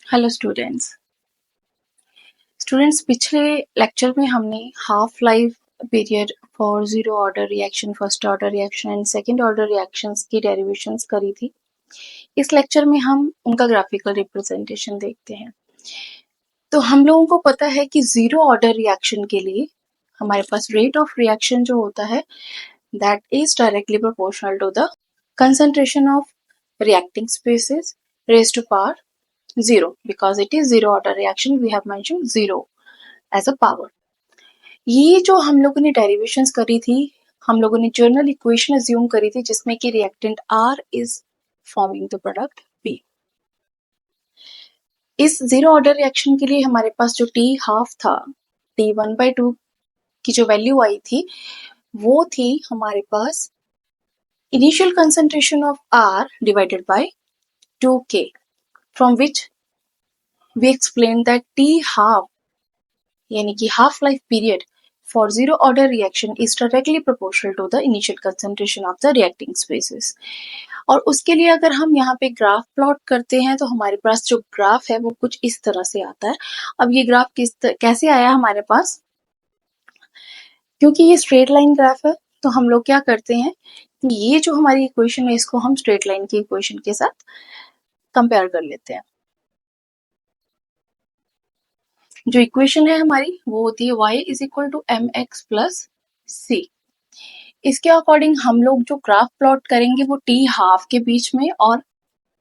Hello students पिछले lecture में हमने half life period for zero order reaction, first order reaction and second order reactions की derivations करी थी। इस लेक्चर में हम उनका ग्राफिकल रिप्रेजेंटेशन देखते हैं। तो हम लोगों को पता है कि जीरो ऑर्डर रिएक्शन के लिए हमारे पास रेट ऑफ रिएक्शन जो होता है that is directly proportional to the concentration of reacting species raised to power 0 because it is zero order reaction. We have mentioned 0 as a power. ये जो हम लोगों ने डेरिवेशंस करी थी, हम लोगों ने जर्नल इक्वेशन अज्यूम करी थी जिसमें कि reactant R is forming the product B. इस जीरो ऑर्डर रिएक्शन के लिए हमारे पास जो T हाफ था, T1/2 की जो वैल्यू आई थी वो थी हमारे पास initial concentration of R divided by 2K, from which we explained that T half यानी कि half life period for zero order reaction is directly proportional to the initial concentration of the reacting species. और उसके लिए अगर हम यहाँ पे graph plot करते हैं तो हमारे पास जो ग्राफ है वो कुछ इस तरह से आता है। अब ये ग्राफ कैसे आया हमारे पास, क्योंकि ये स्ट्रेट लाइन ग्राफ है तो हम लोग क्या करते हैं, ये जो हमारी इक्वेशन है इसको हम स्ट्रेट लाइन की इक्वेशन के साथ कंपेयर कर लेते हैं। जो इक्वेशन है हमारी वो होती है y is equal to m x plus c. इसके अकॉर्डिंग हम लोग जो ग्राफ प्लॉट करेंगे वो टी हाफ के बीच में और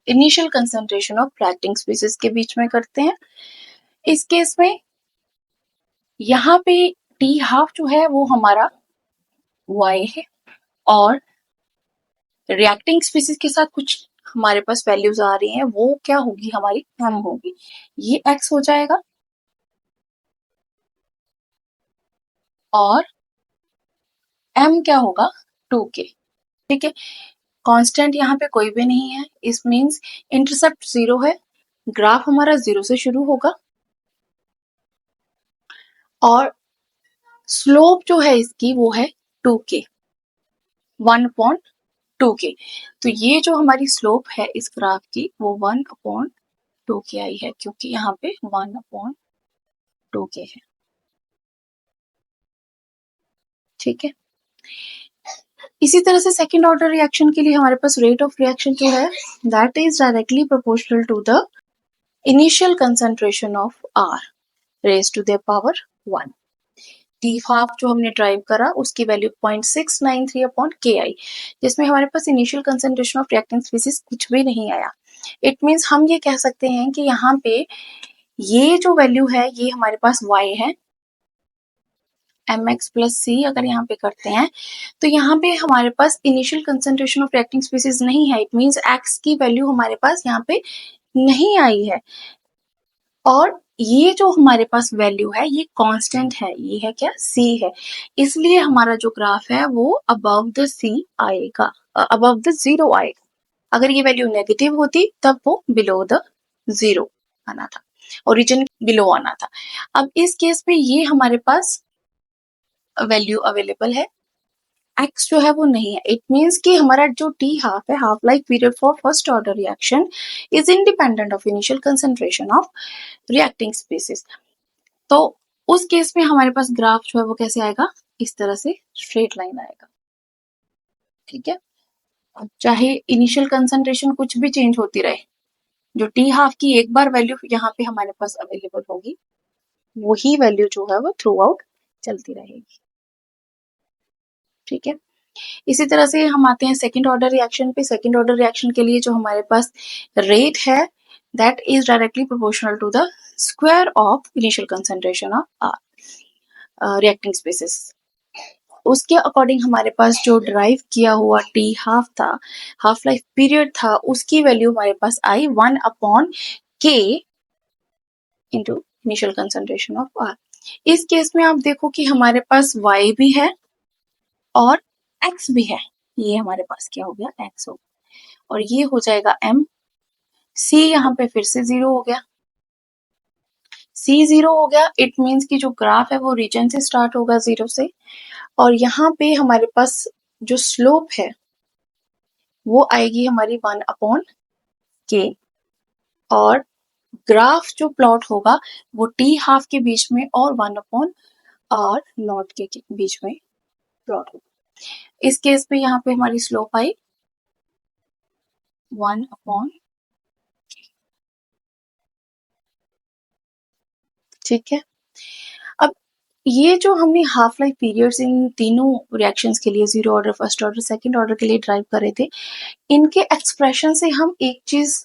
initial concentration of reacting species के बीच में करते हैं। इस केस में यहाँ पे टी हाफ जो है वो हमारा y है और रिएक्टिंग स्पीसीज के साथ कुछ हमारे पास वैल्यूज आ रही हैं, वो क्या होगी, हमारी m होगी, ये x हो जाएगा और m क्या होगा 2k। ठीक है, कांस्टेंट यहाँ पे कोई भी नहीं है, इस मींस इंटरसेप्ट 0 है, ग्राफ हमारा 0 से शुरू होगा और स्लोप जो है इसकी वो है 2k, 1/2k। तो ये जो हमारी स्लोप है इस ग्राफ की वो 1/2k आई है, क्योंकि यहाँ पे 1/2k है। ठीक है, इसी तरह से सेकेंड ऑर्डर रिएक्शन के लिए हमारे पास रेट ऑफ रिएक्शन जो है that is directly proportional to the initial concentration of R raised to the power 1। T half जो हमने ड्राइव करा उसकी वैल्यू 0.693/Ki, जिसमें हमारे पास initial concentration of reacting species कुछ भी नहीं आया। इट मींस हम ये कह सकते हैं कि यहाँ पे ये जो वैल्यू है ये हमारे पास y है, mx प्लस सी अगर यहाँ पे करते हैं तो यहाँ पे हमारे पास initial concentration of reacting species नहीं है। इट मींस x की वैल्यू हमारे पास यहाँ पे नहीं आई है और ये जो हमारे पास वैल्यू है ये कांस्टेंट है, ये है क्या, c है। इसलिए हमारा जो ग्राफ है वो अबव द c आएगा, अबव द 0 आएगा। अगर ये वैल्यू नेगेटिव होती तब वो बिलो द 0 आना था, ओरिजिन बिलो आना था। अब इस केस में ये हमारे पास वैल्यू अवेलेबल है, x जो है वो नहीं है। इट मींस कि हमारा जो t हाफ है, half life period for first order reaction is independent of initial concentration of reacting species. तो उस केस में हमारे पास ग्राफ जो है वो कैसे आएगा, इस तरह से स्ट्रेट लाइन आएगा। ठीक है, अब चाहे इनिशियल कंसंट्रेशन कुछ भी चेंज होती रहे, जो टी हाफ की एक बार वैल्यू यहाँ पे हमारे पास अवेलेबल होगी वही वैल्यू जो है वो थ्रू आउट चलती रहेगी। ठीक है, इसी तरह से हम आते हैं सेकेंड ऑर्डर रिएक्शन पे। सेकेंड ऑर्डर रिएक्शन के लिए जो हमारे पास रेट है that is directly proportional to the square of initial concentration of R reacting species. उसके अकॉर्डिंग हमारे पास जो ड्राइव किया हुआ टी हाफ था, हाफ लाइफ पीरियड था, उसकी वैल्यू हमारे पास आई 1/k into initial concentration of R. इस केस में आप देखो कि हमारे पास y भी है और x भी है, ये हमारे पास क्या हो गया, x हो गया और ये हो जाएगा m। c यहाँ पे फिर से 0 हो गया, c 0 हो गया। इट मींस कि जो ग्राफ है वो रीजन से स्टार्ट होगा 0 से और यहाँ पे हमारे पास जो स्लोप है वो आएगी हमारी 1/k और ग्राफ जो प्लॉट होगा वो टी हाफ के बीच में और 1/r0 के बीच में प्लॉट होगा। इस केस पे यहाँ पे हमारी स्लोप आई 1/, ठीक है। अब ये जो हमने हाफ लाइफ पीरियड्स इन तीनों रिएक्शंस के लिए, zero order, first order, second order के लिए ड्राइव करे थे, इनके एक्सप्रेशन से हम एक चीज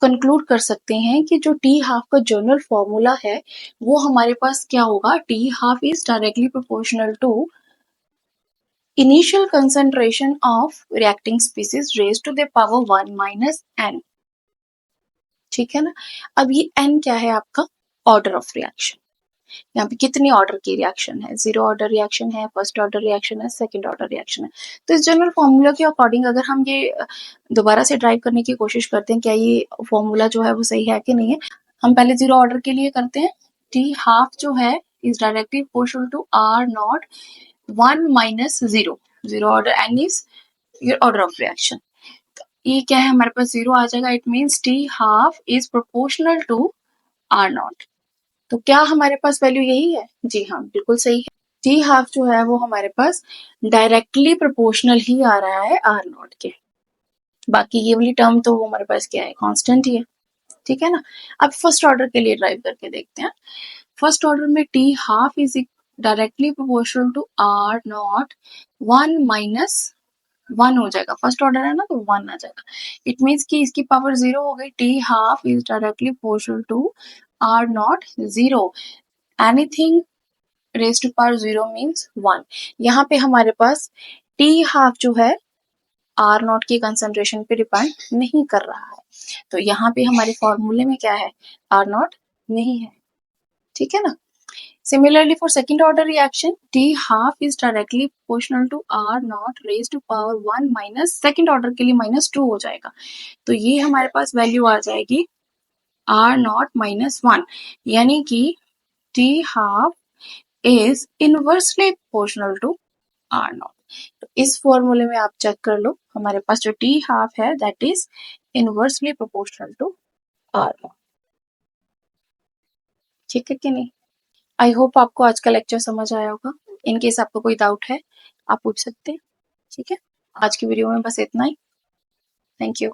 कंक्लूड कर सकते हैं कि जो टी हाफ का जनरल फॉर्मूला है वो हमारे पास क्या होगा, T half is directly proportional to initial concentration of reacting species raised to the power 1 minus n, ठीक है ना। अब ये n क्या है, आपका ऑर्डर ऑफ रिएक्शन। यहाँ पे कितनी ऑर्डर की रिएक्शन है, जीरो ऑर्डर रिएक्शन है, फर्स्ट ऑर्डर रिएक्शन है, सेकंड ऑर्डर रिएक्शन है। तो इस जनरल फॉर्मूला के अकॉर्डिंग अगर हम ये दोबारा से ड्राइव करने की कोशिश करते हैं, क्या ये फॉर्मूला जो है वो सही है कि नहीं है। हम पहले जीरो ऑर्डर के लिए करते हैं, टी हाफ जो है is directly proportional to r0 1 minus zero, zero order n is your order of reaction. ये क्या है, हमारे पास जीरो आ जाएगा, it means T half is proportional to r0। तो क्या हमारे पास वैल्यू यही है? जी हाँ, बिल्कुल सही है। टी हाफ जो है वो हमारे पास डायरेक्टली प्रोपोर्शनल ही आ रहा है r0 के। बाकी ये वाली टर्म तो वो हमारे पास क्या है, कांस्टेंट ही है, ठीक है ना। अब फर्स्ट ऑर्डर के लिए ड्राइव करके देखते हैं। फर्स्ट ऑर्डर में T half is directly proportional to r0 1 minus 1 हो जाएगा, फर्स्ट ऑर्डर है ना तो 1 आ जाएगा। इट मीन्स कि इसकी पावर 0 हो गई। T half is directly proportional to r0 0, anything raise to power 0 means 1। यहाँ पे हमारे पास टी हाफ जो है r0 की कंसंट्रेशन पे डिपेंड नहीं कर रहा है, तो यहाँ पे हमारे फॉर्मूले में क्या है, r0 नहीं है, ठीक है ना। Similarly, for second order reaction, T half is directly proportional to R0 raised to power 1 minus second order के लिए -2 हो जाएगा। तो ये हमारे पास वैल्यू आ जाएगी R0 minus 1, यानी कि T half is inversely proportional to R0। तो इस फॉर्मूले में आप चेक कर लो, हमारे पास जो T half है that is inversely proportional to R0, ठीक है कि नहीं। आई होप आपको आज का लेक्चर समझ आया होगा। इन केस आपको कोई डाउट है आप पूछ सकते हैं, ठीक है। आज की वीडियो में बस इतना ही। Thank you.